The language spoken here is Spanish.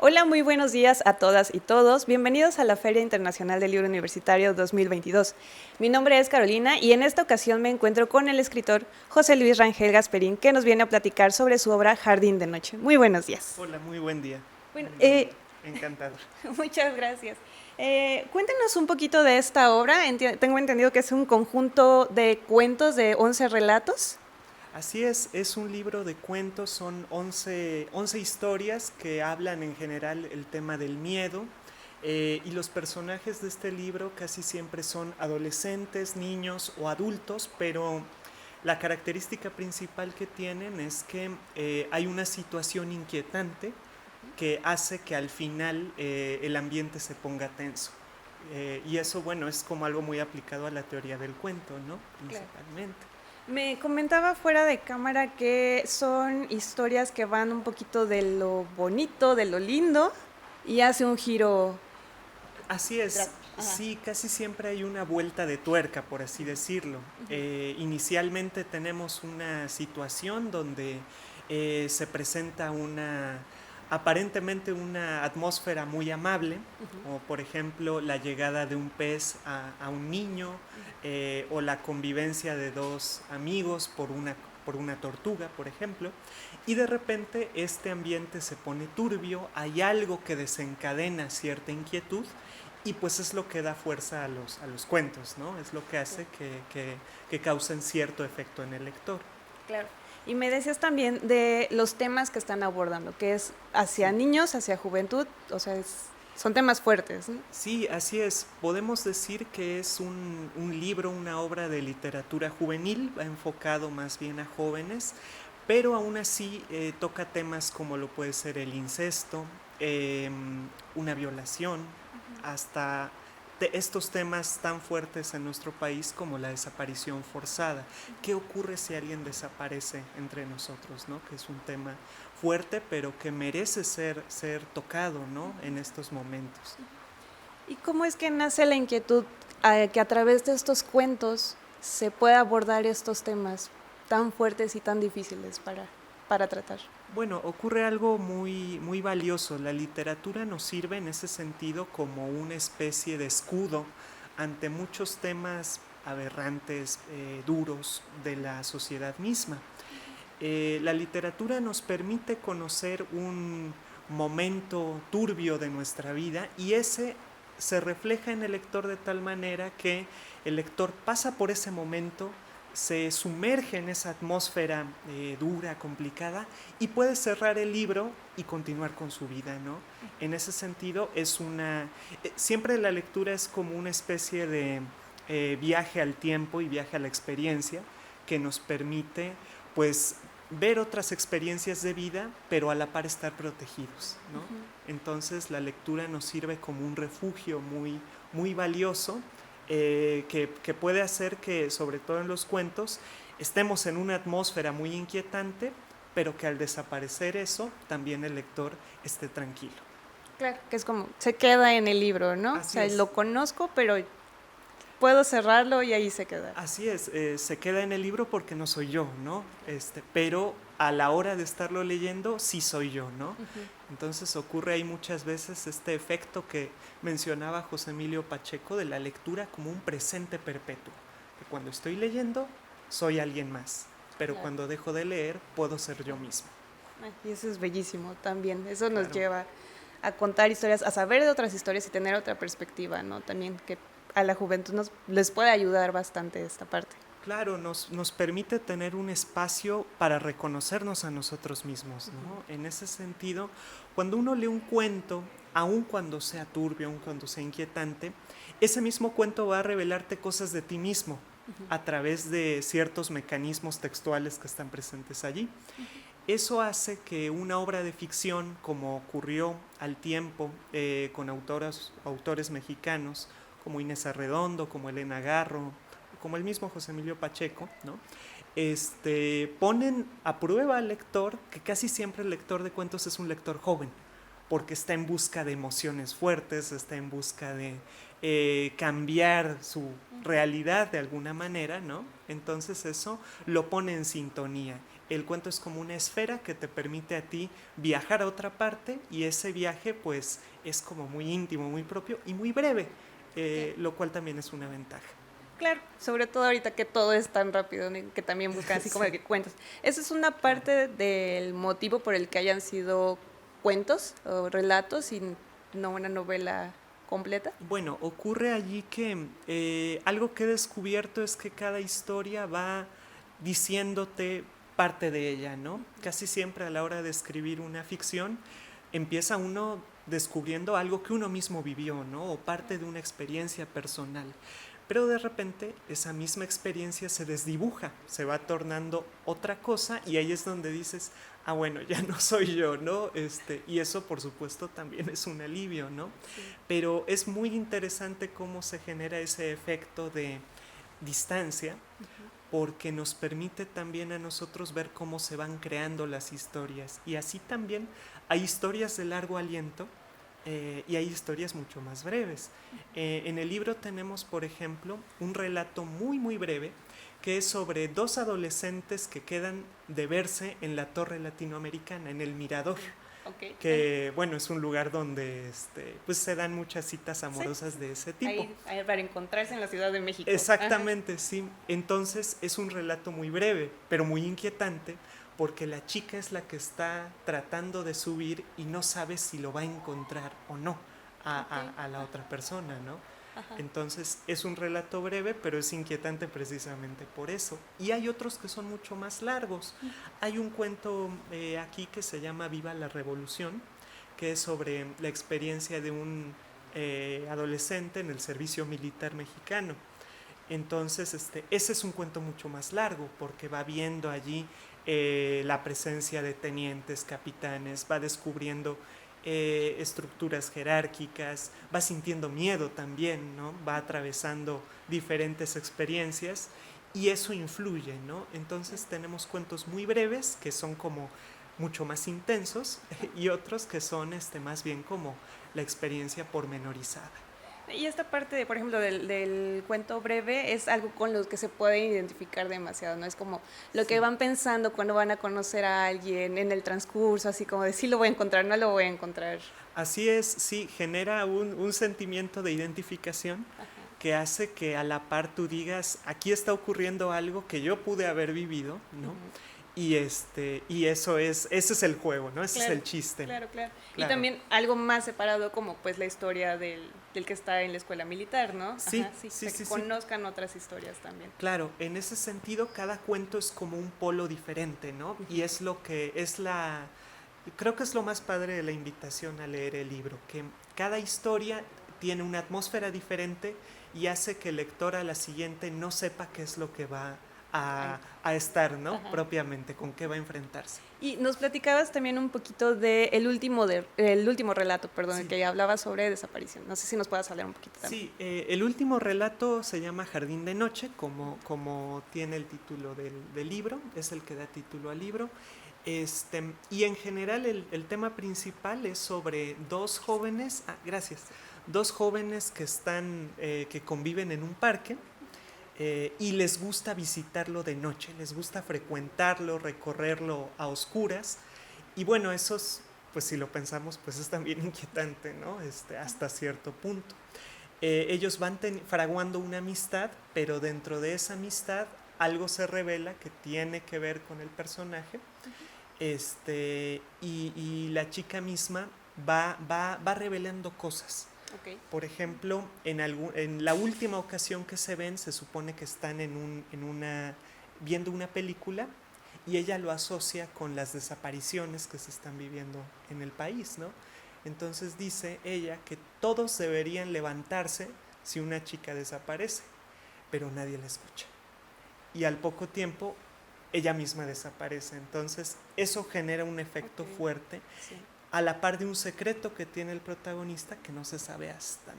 Hola, muy buenos días a todas y todos. Bienvenidos a la Feria Internacional del Libro Universitario 2022. Mi nombre es Carolina y en esta ocasión me encuentro con el escritor José Luis Rangel Gasperín, que nos viene a platicar sobre su obra Jardín de Noche. Muy buenos días. Hola, muy buen día. Bueno, Muy buen día. Encantado. muchas gracias. Cuéntenos un poquito de esta obra. Tengo entendido que es un conjunto de cuentos de 11 relatos. Así es un libro de cuentos, son 11 historias que hablan en general el tema del miedo. Y los personajes de este libro casi siempre son adolescentes, niños o adultos, pero la característica principal que tienen es que hay una situación inquietante que hace que al final el ambiente se ponga tenso. Y eso, bueno, es como algo muy aplicado a la teoría del cuento, ¿no? Claro. Principalmente. Me comentaba fuera de cámara que son historias que van un poquito de lo bonito, de lo lindo, y hace un giro. Así es, Ajá. sí, casi siempre hay una vuelta de tuerca, por así decirlo. Inicialmente tenemos una situación donde se presenta aparentemente una atmósfera muy amable, o por ejemplo la llegada de un pez a un niño, o la convivencia de dos amigos por una tortuga, por ejemplo, y de repente este ambiente se pone turbio, hay algo que desencadena cierta inquietud y pues es lo que da fuerza a los cuentos, ¿no? Es lo que hace que causen cierto efecto en el lector. Claro. Y me decías también de los temas que están abordando, que es hacia Sí. niños, hacia juventud, o sea, son temas fuertes, ¿no? Sí, así es. Podemos decir que es un libro, una obra de literatura juvenil, va enfocado más bien a jóvenes, pero aún así toca temas como lo puede ser el incesto, eh, una violación, hasta estos temas tan fuertes en nuestro país como la desaparición forzada. ¿Qué ocurre si alguien desaparece entre nosotros, ¿no? Que es un tema fuerte, pero que merece ser tocado, ¿no? En estos momentos. ¿Y cómo es que nace la inquietud que a través de estos cuentos se pueda abordar estos temas tan fuertes y tan difíciles para tratar? Bueno, ocurre algo muy valioso. La literatura nos sirve en ese sentido como una especie de escudo ante muchos temas aberrantes, duros de la sociedad misma. La literatura nos permite conocer un momento turbio de nuestra vida y ese se refleja en el lector de tal manera que el lector pasa por ese momento, se sumerge en esa atmósfera dura, complicada y puede cerrar el libro y continuar con su vida, ¿no? En ese sentido siempre la lectura es como una especie de viaje al tiempo y viaje a la experiencia que nos permite pues ver otras experiencias de vida, pero a la par estar protegidos, ¿no? Entonces la lectura nos sirve como un refugio muy valioso que puede hacer que, sobre todo en los cuentos, estemos en una atmósfera muy inquietante, pero que al desaparecer eso, también el lector esté tranquilo. Claro, que es como, se queda en el libro, ¿no? O Así sea, es. lo conozco, pero puedo cerrarlo y ahí se queda. Así es, se queda en el libro porque no soy yo, ¿no? Pero a la hora de estarlo leyendo, sí soy yo, ¿no? Entonces ocurre ahí muchas veces este efecto que mencionaba José Emilio Pacheco de la lectura como un presente perpetuo, que cuando estoy leyendo soy alguien más, pero Claro. cuando dejo de leer puedo ser yo mismo. Y eso es bellísimo también. Eso nos Claro. lleva a contar historias, a saber de otras historias y tener otra perspectiva, ¿no? También que a la juventud les puede ayudar bastante esta parte. Claro, nos permite tener un espacio para reconocernos a nosotros mismos, ¿no? En ese sentido, cuando uno lee un cuento, aun cuando sea turbio, aun cuando sea inquietante, ese mismo cuento va a revelarte cosas de ti mismo a través de ciertos mecanismos textuales que están presentes allí. Eso hace que una obra de ficción, como ocurrió al tiempo con autores mexicanos como Inés Arredondo, como Elena Garro, como el mismo José Emilio Pacheco, ¿no? Ponen a prueba al lector, que casi siempre el lector de cuentos es un lector joven, porque está en busca de emociones fuertes, está en busca de cambiar su realidad de alguna manera, ¿no? Entonces eso lo pone en sintonía. El cuento es como una esfera que te permite a ti viajar a otra parte, y ese viaje pues es como muy íntimo, muy propio y muy breve, lo cual también es una ventaja. Claro, sobre todo ahorita que todo es tan rápido, ¿no? Que también buscan así como de que cuentos. ¿Esa es una parte del motivo por el que hayan sido cuentos o relatos y no una novela completa? Bueno, ocurre allí que algo que he descubierto es que cada historia va diciéndote parte de ella, ¿no? Casi siempre a la hora de escribir una ficción empieza uno descubriendo algo que uno mismo vivió, ¿no? O parte de una experiencia personal. Pero de repente esa misma experiencia se desdibuja, se va tornando otra cosa, y ahí es donde dices, ah, bueno, ya no soy yo, ¿no? Y eso por supuesto también es un alivio, ¿no? Sí. Pero es muy interesante cómo se genera ese efecto de distancia, porque nos permite también a nosotros ver cómo se van creando las historias. Y así también hay historias de largo aliento, y hay historias mucho más breves. En el libro tenemos, por ejemplo, un relato muy, muy breve que es sobre dos adolescentes que quedan de verse en la Torre Latinoamericana, en el Mirador. Okay. Que, bueno, es un lugar donde pues se dan muchas citas amorosas, sí, de ese tipo. Ahí para encontrarse en la Ciudad de México. Exactamente, ajá, sí. Entonces es un relato muy breve, pero muy inquietante, porque la chica es la que está tratando de subir y no sabe si lo va a encontrar o no a la otra persona, ¿no? Ajá. Entonces es un relato breve, pero es inquietante precisamente por eso. Y hay otros que son mucho más largos. Hay un cuento aquí que se llama Viva la Revolución, que es sobre la experiencia de un adolescente en el servicio militar mexicano. Entonces ese es un cuento mucho más largo, porque va viendo allí la presencia de tenientes, capitanes, va descubriendo estructuras jerárquicas, va sintiendo miedo también, ¿no? Va atravesando diferentes experiencias, y eso influye, ¿no? Entonces tenemos cuentos muy breves que son como mucho más intensos, y otros que son más bien como la experiencia pormenorizada. Y esta parte, por ejemplo, del cuento breve es algo con lo que se puede identificar demasiado, ¿no? Es como lo que van pensando cuando van a conocer a alguien en el transcurso, así como de sí lo voy a encontrar, no lo voy a encontrar. Así es, sí, genera un sentimiento de identificación. Ajá. Que hace que a la par tú digas, aquí está ocurriendo algo que yo pude haber vivido, ¿no? Y ese es el juego, ¿no? Ese, claro, es el chiste. Claro. Y también algo más separado, como pues la historia del que está en la escuela militar, ¿no? Sí, ajá, sí, que conozcan otras historias también. Claro, en ese sentido cada cuento es como un polo diferente, ¿no? Y es lo que es creo que es lo más padre de la invitación a leer el libro, que cada historia tiene una atmósfera diferente y hace que el lector a la siguiente no sepa qué es lo que va a estar, ¿no? Ajá. Propiamente, con qué va a enfrentarse. Y nos platicabas también un poquito del último relato, perdón, sí, que hablaba sobre desaparición. No sé si nos puedas hablar un poquito también. Sí, el último relato se llama Jardín de Noche, como tiene el título del libro, es el que da título al libro. Y en general el tema principal es sobre dos jóvenes que conviven en un parque, y les gusta visitarlo de noche, les gusta frecuentarlo, recorrerlo a oscuras. Y bueno, pues si lo pensamos, pues es también inquietante, ¿no? Hasta cierto punto. Ellos van fraguando una amistad, pero dentro de esa amistad algo se revela que tiene que ver con el personaje. Y la chica misma va revelando cosas. Okay. Por ejemplo, en la última ocasión que se ven, se supone que están viendo una película, y ella lo asocia con las desapariciones que se están viviendo en el país, ¿no? Entonces dice ella que todos deberían levantarse si una chica desaparece, pero nadie la escucha. Y al poco tiempo ella misma desaparece. Entonces eso genera un efecto fuerte, sí, a la par de un secreto que tiene el protagonista que no se sabe hasta